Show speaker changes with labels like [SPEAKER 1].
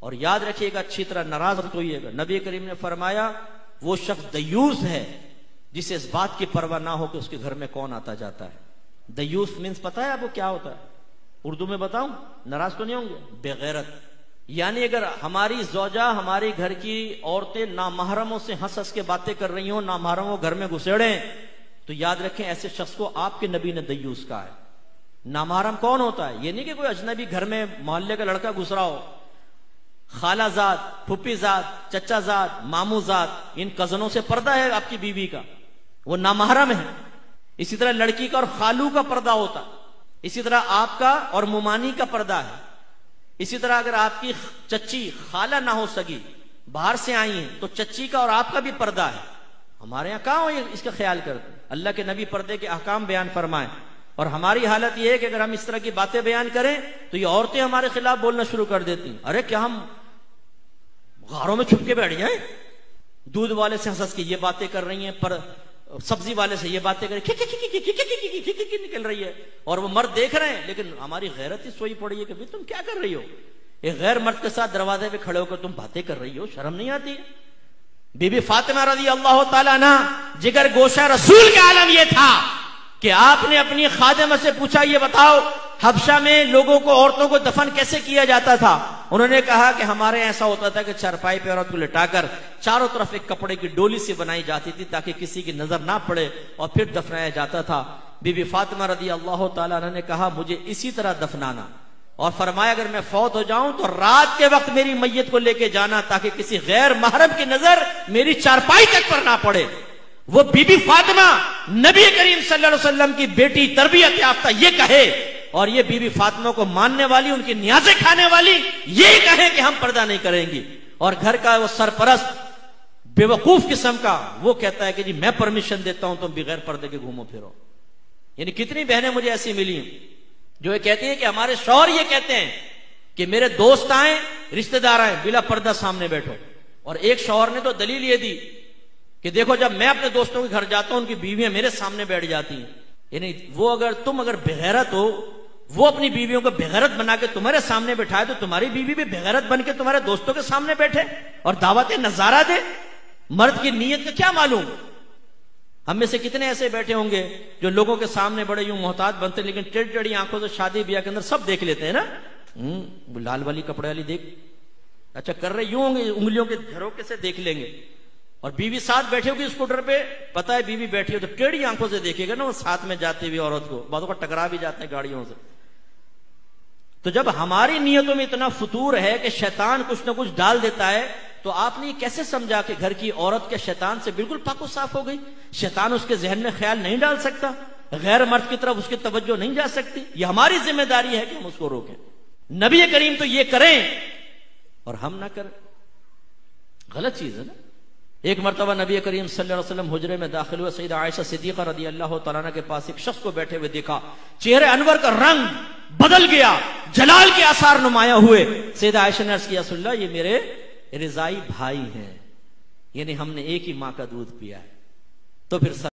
[SPEAKER 1] اور یاد رکھیے گا، اچھی طرح ناراض مت ہوئیے گا، نبی کریم نے فرمایا وہ شخص دیوس ہے جسے اس بات کی پرواہ نہ ہو کہ اس کے گھر میں کون آتا جاتا ہے۔ دیوس مینس پتہ ہے آپ کو کیا ہوتا ہے؟ اردو میں بتاؤں، ناراض تو نہیں ہوں گے؟ بے غیرت۔ یعنی اگر ہماری زوجہ، ہماری گھر کی عورتیں نامحرموں سے ہنس ہنس کے باتیں کر رہی ہوں، نامحرموں گھر میں گھسیڑیں، تو یاد رکھیں ایسے شخص کو آپ کے نبی نے دیوس کہا ہے۔ نامحرم کون ہوتا ہے؟ یہ نہیں کہ کوئی اجنبی گھر میں محلے کا لڑکا گھس رہا ہو، خالہ زاد، پھپھی زاد، چچا زاد، ماموں زاد، ان کزنوں سے پردہ ہے آپ کی بیوی کا، وہ نامحرم ہے۔ اسی طرح لڑکی کا اور خالو کا پردہ ہوتا، اسی طرح آپ کا اور ممانی کا پردہ ہے۔ اسی طرح اگر آپ کی چچی خالہ نہ ہو سکی، باہر سے آئی ہیں، تو چچی کا اور آپ کا بھی پردہ ہے۔ ہمارے یہاں کہاں اس کا خیال کرتے؟ اللہ کے نبی پردے کے احکام بیان فرمائیں، اور ہماری حالت یہ ہے کہ اگر ہم اس طرح کی باتیں بیان کریں تو یہ عورتیں ہمارے خلاف بولنا شروع کر دیتی ہیں۔ ارے کیا ہم غاروں میں چھپ کے بیٹھ جائیں؟ دودھ والے سے ہنس کے یہ باتیں کر رہی ہیں، پر سبزی والے سے یہ باتیں کر رہی ہیں، نکل رہی ہے، اور وہ مرد دیکھ رہے ہیں، لیکن ہماری غیرت ہی سوئی پڑی ہے کہ بھئی تم کیا کر رہی ہو؟ ایک غیر مرد کے ساتھ دروازے پہ کھڑے ہو کر تم باتیں کر رہی ہو، شرم نہیں آتی؟ بی بی فاطمہ رضی اللہ تعالیٰ عنہ، جگر گوشہ رسول کا عالم یہ تھا کہ آپ نے اپنی خادمہ سے پوچھا یہ بتاؤ حبشہ میں لوگوں کو، عورتوں کو دفن کیسے کیا جاتا تھا؟ انہوں نے کہا کہ ہمارے ایسا ہوتا تھا کہ چارپائی پہ عورت کو لٹا کر چاروں طرف ایک کپڑے کی ڈولی سے بنائی جاتی تھی تاکہ کسی کی نظر نہ پڑے، اور پھر دفنایا جاتا تھا۔ بی بی فاطمہ رضی اللہ تعالیٰ عنہ نے کہا مجھے اسی طرح دفنانا، اور فرمایا اگر میں فوت ہو جاؤں تو رات کے وقت میری میت کو لے کے جانا تاکہ کسی غیر محرم کی نظر میری چارپائی تک پر نہ پڑے۔ وہ بی بی فاطمہ نبی کریم صلی اللہ علیہ وسلم کی بیٹی، تربیت یافتہ، یہ کہے، اور یہ بی بی فاطمہ کو ماننے والی، ان کی نیازیں کھانے والی، یہ کہے کہ ہم پردہ نہیں کریں گی، اور گھر کا وہ سرپرست بے وقوف قسم کا وہ کہتا ہے کہ جی میں پرمیشن دیتا ہوں تم بغیر پردے کے گھومو پھرو۔ یعنی کتنی بہنیں مجھے ایسی ملی ہیں جو یہ کہتی ہیں کہ ہمارے شوہر یہ کہتے ہیں کہ میرے دوست آئیں، رشتہ دار آئیں، بلا پردہ سامنے بیٹھو۔ اور ایک شوہر نے تو دلیل یہ دی کہ دیکھو جب میں اپنے دوستوں کے گھر جاتا ہوں ان کی بیویاں میرے سامنے بیٹھ جاتی ہیں۔ یعنی وہ تم اگر بغیرت ہو، وہ اپنی بیویوں کو بغیرت بنا کے تمہارے سامنے بٹھائے تو تمہاری بیوی بھی بغیرت بن کے تمہارے دوستوں کے سامنے بیٹھے اور دعوت نظارہ دے۔ مرد کی نیت کا کیا معلوم؟ ہم میں سے کتنے ایسے بیٹھے ہوں گے جو لوگوں کے سامنے بڑے یوں محتاط بنتے ہیں، لیکن ٹیڑھی ٹیڑھی آنکھوں سے شادی بیاہ کے اندر سب دیکھ لیتے ہیں نا، لال والی کپڑے والی دیکھ، اچھا کر رہے یوں ہوں گے، انگلیوں کے جھروکے سے دیکھ لیں گے، اور بیوی ساتھ بیٹھے ہوگی اسکوٹر پہ، پتہ ہے بیوی بیٹھی ہو تو ٹیڑھی آنکھوں سے دیکھے گا نا وہ ساتھ میں جاتی ہوئی عورت کو، بعضوں کو ٹکرا بھی جاتے ہیں گاڑیوں سے۔ تو جب ہماری نیتوں میں اتنا فطور ہے کہ شیطان کچھ نہ کچھ ڈال دیتا ہے، تو آپ نے کیسے سمجھا کہ گھر کی عورت کے شیطان سے بالکل پاک و صاف ہو گئی؟ شیطان اس کے ذہن میں خیال نہیں ڈال سکتا، غیر مرد کی طرف اس کی توجہ نہیں جا سکتی۔ یہ ہماری ذمہ داری ہے کہ ہم اس کو روکیں۔ نبی کریم تو یہ کریں اور ہم نہ کریں، غلط چیز ہے نا۔ ایک مرتبہ نبی کریم صلی اللہ علیہ وسلم حجرے میں داخل ہوئے، سیدہ عائشہ صدیقہ رضی اللہ تعالیٰ عنہ کے پاس ایک شخص کو بیٹھے ہوئے دیکھا، چہرے انور کا رنگ بدل گیا، جلال کے آثار نمایاں ہوئے۔ سیدہ عائشہ نے عرض کیا رسول اللہ یہ میرے رضائی بھائی ہیں، یعنی ہم نے ایک ہی ماں کا دودھ پیا ہے۔ تو پھر